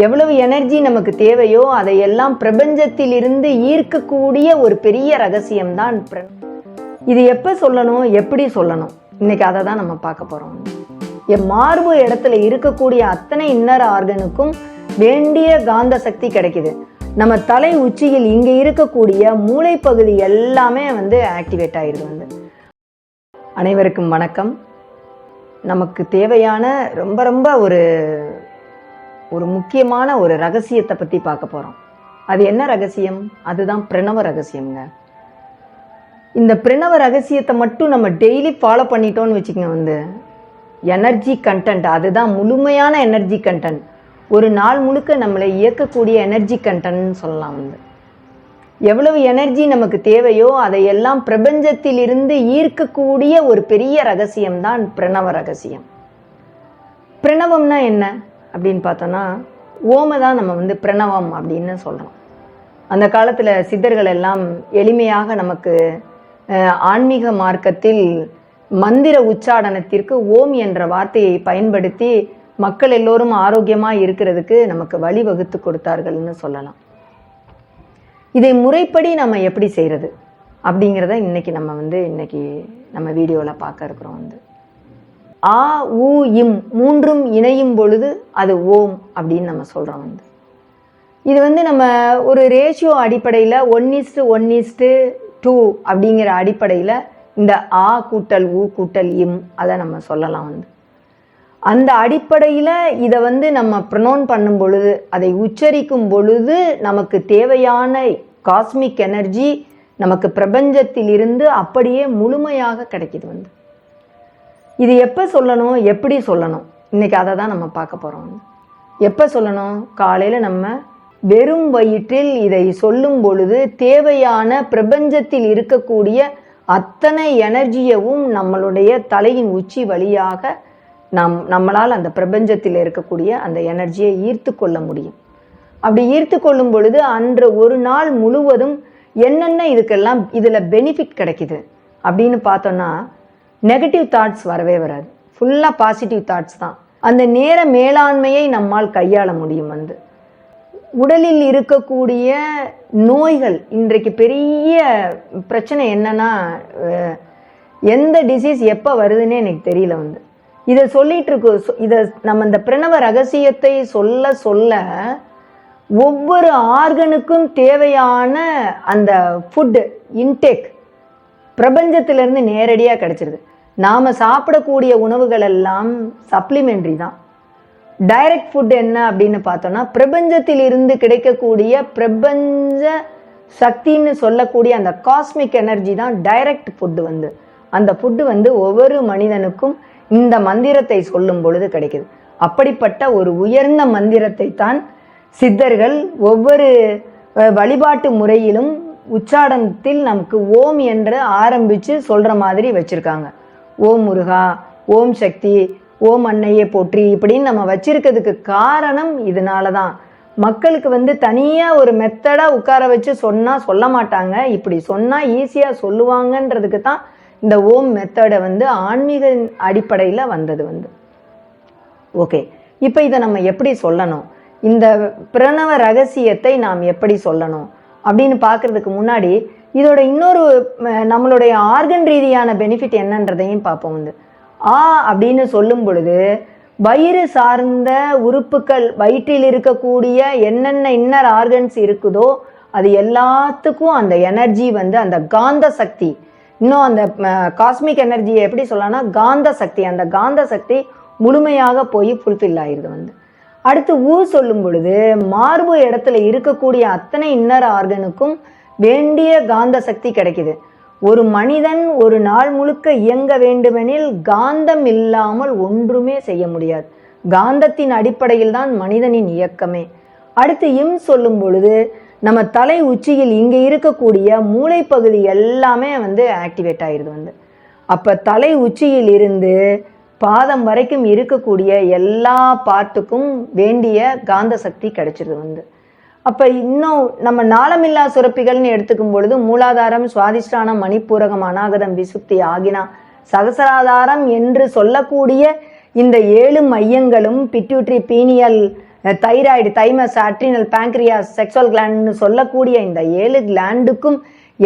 எவ்வளவு எனர்ஜி நமக்கு தேவையோ அதையெல்லாம் பிரபஞ்சத்தில் இருந்து ஈர்க்கக்கூடிய ஒரு பெரிய ரகசியம் தான் இது எப்ப சொல்லணும், எப்படி சொல்லணும், இன்னைக்கு அதை தான் நம்ம பார்க்க போறோம். மார்பு இடத்துல இருக்கக்கூடிய அத்தனை இன்னர் ஆர்கனுக்கும் வேண்டிய காந்த சக்தி கிடைக்குது. நம்ம தலை உச்சியில் இங்க இருக்கக்கூடிய மூளை பகுதி எல்லாமே ஆக்டிவேட் ஆயிருது. அனைவருக்கும் வணக்கம். நமக்கு தேவையான ரொம்ப ரொம்ப ஒரு முக்கியமான ஒரு ரகசியத்தை பத்தி பார்க்க போறோம். அது என்ன ரகசியம்? அதுதான் பிரணவ ரகசியம்ங்க. இந்த பிரணவ ரகசியத்தை மட்டும் நம்ம டெய்லி ஃபாலோ பண்ணிட்டோம்னு வச்சுக்கோங்க, எனர்ஜி கண்டென்ட், அதுதான் முழுமையான எனர்ஜி கண்டென்ட், ஒரு நாள் முழுக்க நம்மளை இயக்கக்கூடிய எனர்ஜி கண்டென்ட்னு சொல்லலாம். எவ்வளவு எனர்ஜி நமக்கு தேவையோ அதையெல்லாம் பிரபஞ்சத்தில் இருந்து ஈர்க்கக்கூடிய ஒரு பெரிய ரகசியம் தான் பிரணவ ரகசியம். பிரணவம்னா என்ன அப்படின்னு பார்த்தோம்னா, ஓமை தான் நம்ம பிரணவம் அப்படின்னு சொல்றோம். அந்த காலத்துல சித்தர்கள் எல்லாம் எளிமையாக நமக்கு ஆன்மீக மார்க்கத்தில் மந்திர உச்சாடனத்திற்கு ஓம் என்ற வார்த்தையை பயன்படுத்தி மக்கள் எல்லோரும் ஆரோக்கியமா இருக்கிறதுக்கு நமக்கு வழிவகுத்து கொடுத்தார்கள்னு சொல்லலாம். இதை முறைப்படி நம்ம எப்படி செய்யறது அப்படிங்கிறத இன்னைக்கு நம்ம வீடியோல பார்க்க இருக்கிறோம். ஆ ஊ இம் மூன்றும் இணையும் பொழுது அது ஓம் அப்படின்னு நம்ம சொல்றோம். இது நம்ம ஒரு ரேஷியோ அடிப்படையில் 1:1:2 அப்படிங்கிற அடிப்படையில் இந்த ஆ கூட்டல் ஊ கூட்டல் இம் அதை நம்ம சொல்லலாம். அந்த அடிப்படையில் இதை நம்ம ப்ரொனவுன் பண்ணும் பொழுது, அதை உச்சரிக்கும் பொழுது நமக்கு தேவையான காஸ்மிக் எனர்ஜி நமக்கு பிரபஞ்சத்தில் இருந்து அப்படியே முழுமையாக கிடைக்குது. இது எப்போ சொல்லணும், எப்படி சொல்லணும், இன்னைக்கு அதை தான் நம்ம பார்க்க போறோம். எப்போ சொல்லணும்? காலையில் நம்ம வெறும் வயிற்றில் இதை சொல்லும் பொழுது தேவையான பிரபஞ்சத்தில் இருக்கக்கூடிய அத்தனை எனர்ஜியவும் நம்மளுடைய தலையின் உச்சி வழியாக நம்மளால் அந்த பிரபஞ்சத்தில் இருக்கக்கூடிய அந்த எனர்ஜியை ஈர்த்து கொள்ள முடியும். அப்படி ஈர்த்து கொள்ளும் பொழுது அன்று ஒரு நாள் முழுவதும் என்னென்ன இதுல பெனிஃபிட் கிடைக்குது அப்படின்னு பார்த்தோம்னா, நெகட்டிவ் தாட்ஸ் வரவே வராது. ஃபுல்லா பாசிட்டிவ் தாட்ஸ் தான். அந்த நேர மேலாண்மையை நம்மால் கையாள முடியும். உடலில் இருக்கக்கூடிய நோய்கள், இன்றைக்கு பெரிய பிரச்சனை என்னன்னா, எந்த டிசீஸ் எப்போ வருதுன்னே எனக்கு தெரியல. இதை சொல்லிட்டு இருக்கோம். இதை நம்ம இந்த பிரணவ ரகசியத்தை சொல்ல சொல்ல ஒவ்வொரு ஆர்கனுக்கும் தேவையான அந்த ஃபுட் இன்டேக் பிரபஞ்சத்திலிருந்து நேரடியாக கிடைச்சிருது. நாம சாப்பிடக்கூடிய உணவுகள் எல்லாம் சப்ளிமெண்ட்ரி தான். டைரக்ட் ஃபுட் என்ன அப்படின்னு பார்த்தோம்னா, பிரபஞ்சத்தில் இருந்து கிடைக்கக்கூடிய பிரபஞ்ச சக்தின்னு சொல்லக்கூடிய அந்த காஸ்மிக் எனர்ஜி தான் டைரக்ட் ஃபுட்டு. அந்த ஃபுட்டு ஒவ்வொரு மனிதனுக்கும் இந்த மந்திரத்தை சொல்லும் பொழுது கிடைக்குது. அப்படிப்பட்ட ஒரு உயர்ந்த மந்திரத்தை தான் சித்தர்கள் ஒவ்வொரு வழிபாட்டு முறையிலும் உச்சாடனத்தில் நமக்கு ஓம் என்று ஆரம்பிச்சு சொல்ற மாதிரி வச்சிருக்காங்க. ஓம் முருகா, ஓம் சக்தி, ஓம் அன்னையே போற்றி, இப்படின்னு நம்ம வச்சிருக்கிறதுக்கு காரணம் இதனாலதான். மக்களுக்கு தனியா ஒரு மெத்தடா உட்கார வச்சு சொன்னா சொல்ல மாட்டாங்க. இப்படி சொன்னா ஈஸியா சொல்லுவாங்கன்றதுக்கு தான் இந்த ஓம் மெத்தடை ஆன்மீக அடிப்படையில வந்தது. ஓகே, இப்ப இதை நம்ம எப்படி சொல்லணும், இந்த பிரணவ ரகசியத்தை நாம் எப்படி சொல்லணும் அப்படின்னு பார்க்கறதுக்கு முன்னாடி இதோட இன்னொரு நம்மளுடைய ஆர்கன் ரீதியான பெனிஃபிட் என்னன்றதையும் பார்ப்போம். ஆ அப்படின்னு சொல்லும் பொழுது வயிறு சார்ந்த உறுப்புகள், வயிற்றில் இருக்கக்கூடிய என்னென்ன இன்னர் ஆர்கன்ஸ் இருக்குதோ அது எல்லாத்துக்கும் அந்த எனர்ஜி அந்த காந்த சக்தி, இன்னும் அந்த காஸ்மிக் எனர்ஜியை எப்படி சொல்லலாம்னா காந்த சக்தி, அந்த காந்த சக்தி முழுமையாக போய் ஃபுல்ஃபில் ஆயிருது. அடுத்து ஊ சொல்லும் பொழுது மார்பு இடத்துல இருக்கக்கூடிய அத்தனை இன்னர் ஆர்கனுக்கும் வேண்டிய காந்த சக்தி கிடைக்குது. ஒரு மனிதன் ஒரு நாள் முழுக்க இயங்க வேண்டுமெனில் காந்தம் இல்லாமல் ஒன்றுமே செய்ய முடியாது. காந்தத்தின் அடிப்படையில் தான் மனிதனின் இயக்கமே. அடுத்து இம் சொல்லும் பொழுது நம்ம தலை உச்சியில் இங்க இருக்கக்கூடிய மூளை பகுதி எல்லாமே ஆக்டிவேட் ஆயிருது. அப்ப தலை உச்சியில் இருந்து பாதம் வரைக்கும் இருக்கக்கூடிய எல்லா பார்ட்டுக்கும் வேண்டிய காந்த சக்தி கிடைச்சிருது. அப்ப இன்னும் நம்ம நாளமில்லா சுரப்பிகள்னு எடுத்துக்கும் பொழுது மூலாதாரம், சுவாதிஷ்டானம், மணிப்பூரகம், அநாகதம், விசுப்தி, ஆகினா, சகசராதாரம் என்று சொல்லக்கூடிய இந்த 7 மையங்களும் pituitary, pineal thyroid, thymus, adrenal, pancreas, sexual கிளாண்டுன்னு சொல்லக்கூடிய இந்த 7 கிளாண்டுக்கும்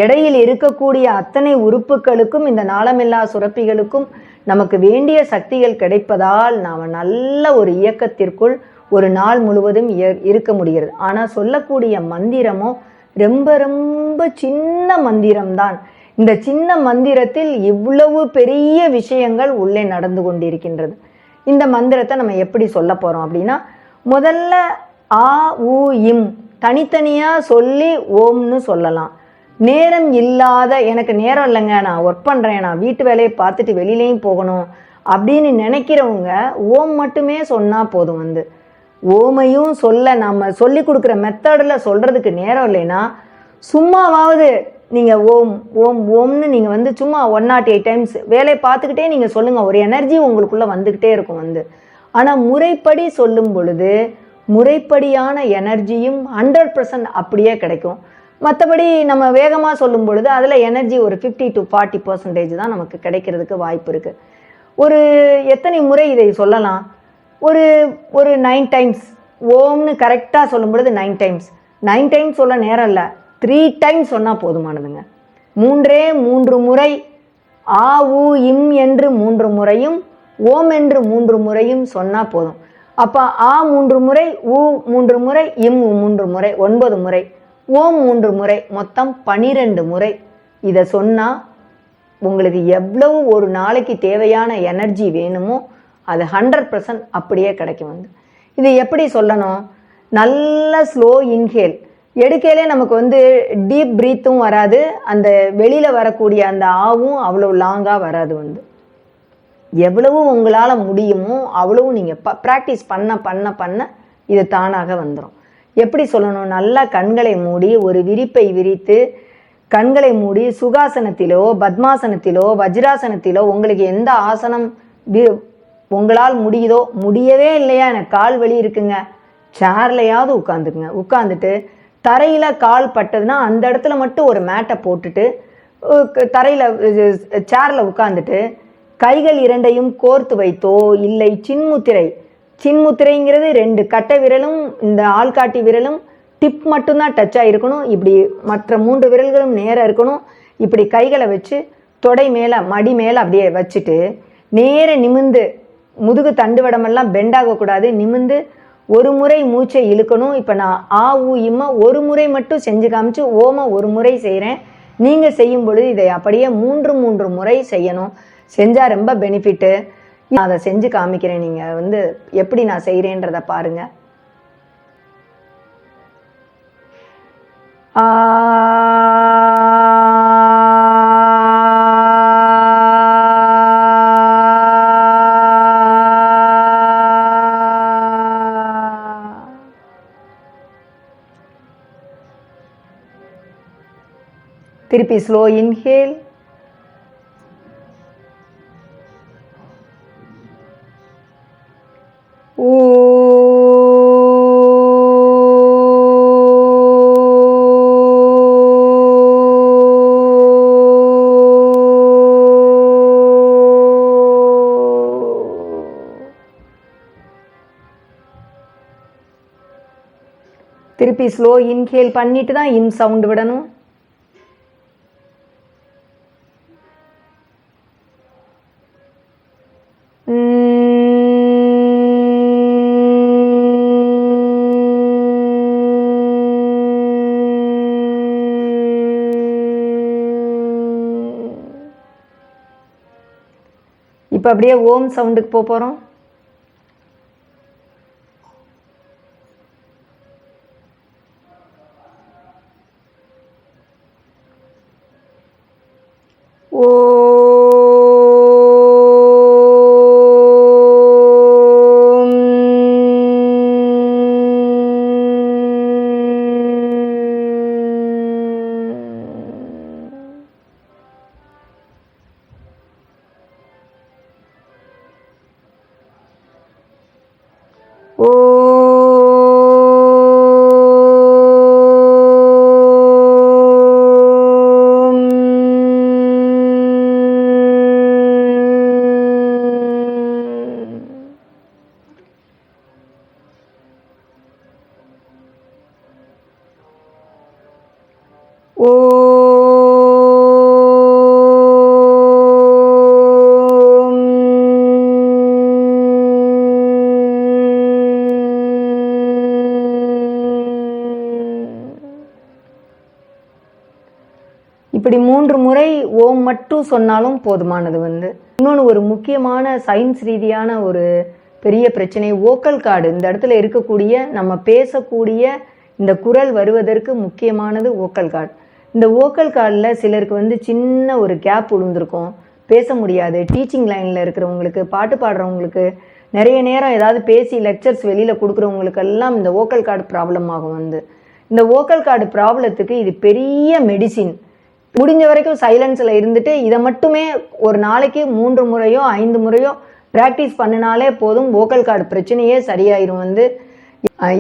இடையில் இருக்கக்கூடிய அத்தனை உறுப்புகளுக்கும் இந்த நாளமில்லா சுரப்பிகளுக்கும் நமக்கு வேண்டிய சக்திகள் கிடைப்பதால் நாம் நல்ல ஒரு இயக்கத்திற்குள் ஒரு நாள் முழுவதும் இருக்க முடிகிறது. ஆனால் சொல்லக்கூடிய மந்திரமோ ரொம்ப ரொம்ப சின்ன மந்திரம்தான். இந்த சின்ன மந்திரத்தில் இவ்வளவு பெரிய விஷயங்கள் உள்ளே நடந்து கொண்டிருக்கின்றது. இந்த மந்திரத்தை நம்ம எப்படி சொல்ல போகிறோம் அப்படின்னா, முதல்ல ஆ உ இம் தனித்தனியாக சொல்லி ஓம்னு சொல்லலாம். நேரம் இல்லாத, எனக்கு நேரம் இல்லைங்க, நான் ஒர்க் பண்ணுறேன், நான் வீட்டு வேலையை பார்த்துட்டு வெளியிலையும் போகணும் அப்படின்னு நினைக்கிறவங்க ஓம் மட்டுமே சொன்னால் போதும். ஓமையும் சொல்ல நம்ம சொல்லி கொடுக்குற மெத்தடில் சொல்கிறதுக்கு நேரம் இல்லைன்னா சும்மாவாவது நீங்கள் ஓம் ஓம் ஓம்னு நீங்கள் சும்மா 108 டைம்ஸ் வேலையை பார்த்துக்கிட்டே நீங்கள் சொல்லுங்கள். ஒரு எனர்ஜி உங்களுக்குள்ளே வந்துக்கிட்டே இருக்கும். ஆனால் முறைப்படி சொல்லும் பொழுது முறைப்படியான எனர்ஜியும் 100% அப்படியே கிடைக்கும். மற்றபடி நம்ம வேகமாக சொல்லும் பொழுது அதில் எனர்ஜி ஒரு 50 to 40% தான் நமக்கு கிடைக்கிறதுக்கு வாய்ப்பு இருக்குது. ஒரு எத்தனை முறை இதை சொல்லலாம்? ஒரு 9 டைம்ஸ் ஓம்னு கரெக்டாக சொல்லும் பொழுது 9 டைம்ஸ். 9 டைம்ஸ் சொல்ல நேரம் இல்லை, 3 டைம்ஸ் சொன்னால் போதுமானதுங்க. 3 முறை ஆ உ இம் என்று 3 முறையும் ஓம் என்று 3 முறையும் சொன்னால் போதும். அப்போ ஆ 3 முறை, உ 3 முறை, இம் 3 முறை, 9 முறை, ஓம் 3 முறை, மொத்தம் 12 முறை. இதை சொன்னால் உங்களுக்கு எவ்வளவு ஒரு நாளைக்கு தேவையான எனர்ஜி வேணுமோ அது 100% அப்படியே கிடைக்கும். இது எப்படி சொல்லணும்? நல்ல ஸ்லோ இன்ஹேல் எடுக்கையிலே நமக்கு டீப் ப்ரீத்தும் வராது, அந்த வெளியில் வரக்கூடிய அந்த ஆவும் அவ்வளோ லாங்காக வராது. எவ்வளவு உங்களால் முடியுமோ அவ்வளவு நீங்கள் ப்ராக்டிஸ் பண்ண பண்ண பண்ண இது தானாக வந்துடும். எப்படி சொல்லணும்? நல்லா கண்களை மூடி ஒரு விரிப்பை விரித்து கண்களை மூடி சுகாசனத்திலோ பத்மாசனத்திலோ வஜ்ராசனத்திலோ உங்களுக்கு எந்த ஆசனம் உங்களால் முடியுதோ, முடியவே இல்லையா எனக்கு கால் வலி இருக்குங்க, சேர்லையாவது உட்காந்துக்குங்க. உட்காந்துட்டு தரையில் கால் பட்டதுன்னா அந்த இடத்துல மட்டும் ஒரு மேட்டை போட்டுட்டு தரையில் சேரில் உட்காந்துட்டு கைகள் 2ஐயும் கோர்த்து வைத்தோ இல்லை சின்முத்திரைங்கிறது 2 கட்டை விரலும் இந்த ஆள்காட்டி விரலும் டிப் மட்டும்தான் டச் ஆகிருக்கணும். இப்படி மற்ற 3 விரல்களும் நேராக இருக்கணும். இப்படி கைகளை வச்சு தொடை மேலே மடி மேலே அப்படியே வச்சுட்டு நேர நிமிந்து முதுகு தண்டுவடமெல்லாம் பெண்டாகக்கூடாது. நிமிந்து ஒரு முறை மூச்சை இழுக்கணும். இப்போ நான் ஆ ஊ இம்மா ஒரு முறை மட்டும் செஞ்சு காமிச்சு ஓம ஒரு முறை செய்கிறேன். நீங்கள் செய்யும் பொழுது இதை அப்படியே 3 முறை செய்யணும். செஞ்சால் ரொம்ப பெனிஃபிட்டு. நான் அதை செஞ்சு காமிக்கிறேன். நீங்கள் எப்படி நான் செய்கிறேன்றதை பாருங்கள். திருப்பி ஸ்லோ இன்ஹேல், திருப்பி ஸ்லோ இன்ஹேல் பண்ணிட்டு தான் இன் சவுண்ட் விடணும். இப்போ அப்படியே ஓம் சவுண்டுக்கு போகிறோம். ஓ இப்படி 3 முறை ஓம் மட்டும் சொன்னாலும் போதுமானது. இன்னொன்று ஒரு முக்கியமான சயின்ஸ் ரீதியான ஒரு பெரிய பிரச்சனை வோக்கல் கார்டு. இந்த இடத்துல இருக்கக்கூடிய நம்ம பேசக்கூடிய இந்த குரல் வருவதற்கு முக்கியமானது வோக்கல் கார்டு. இந்த வோக்கல் கார்டில் சிலருக்கு சின்ன ஒரு கேப் விழுந்திருக்கும், பேச முடியாது. டீச்சிங் லைனில் இருக்கிறவங்களுக்கு, பாட்டு பாடுறவங்களுக்கு, நிறைய நேரம் ஏதாவது பேசி லெக்சர்ஸ் வெளியில் கொடுக்குறவங்களுக்கெல்லாம் இந்த வோக்கல் கார்டு ப்ராப்ளம் ஆகும். இந்த வோக்கல் கார்டு ப்ராப்ளத்துக்கு இது பெரிய மெடிசின். முடிஞ்ச வரைக்கும் சைலன்ஸில் இருந்துட்டு இதை மட்டுமே ஒரு நாளைக்கு 3 முறையோ 5 முறையோ ப்ராக்டிஸ் பண்ணினாலே போதும், வோக்கல் கார்டு பிரச்சனையே சரியாயிரும்.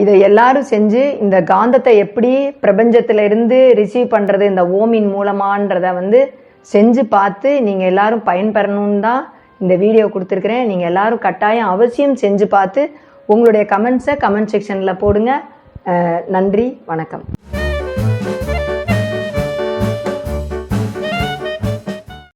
இதை எல்லாரும் செஞ்சு இந்த காந்தத்தை எப்படி பிரபஞ்சத்தில் இருந்து ரிசீவ் பண்ணுறது இந்த ஓமின் மூலமான்றதை செஞ்சு பார்த்து நீங்கள் எல்லாரும் பயன்பெறணும்னு தான் இந்த வீடியோ கொடுத்துருக்குறேன். நீங்கள் எல்லாரும் கட்டாயம் அவசியம் செஞ்சு பார்த்து உங்களுடைய கமெண்ட்ஸை கமெண்ட் செக்ஷனில் போடுங்க. நன்றி, வணக்கம்.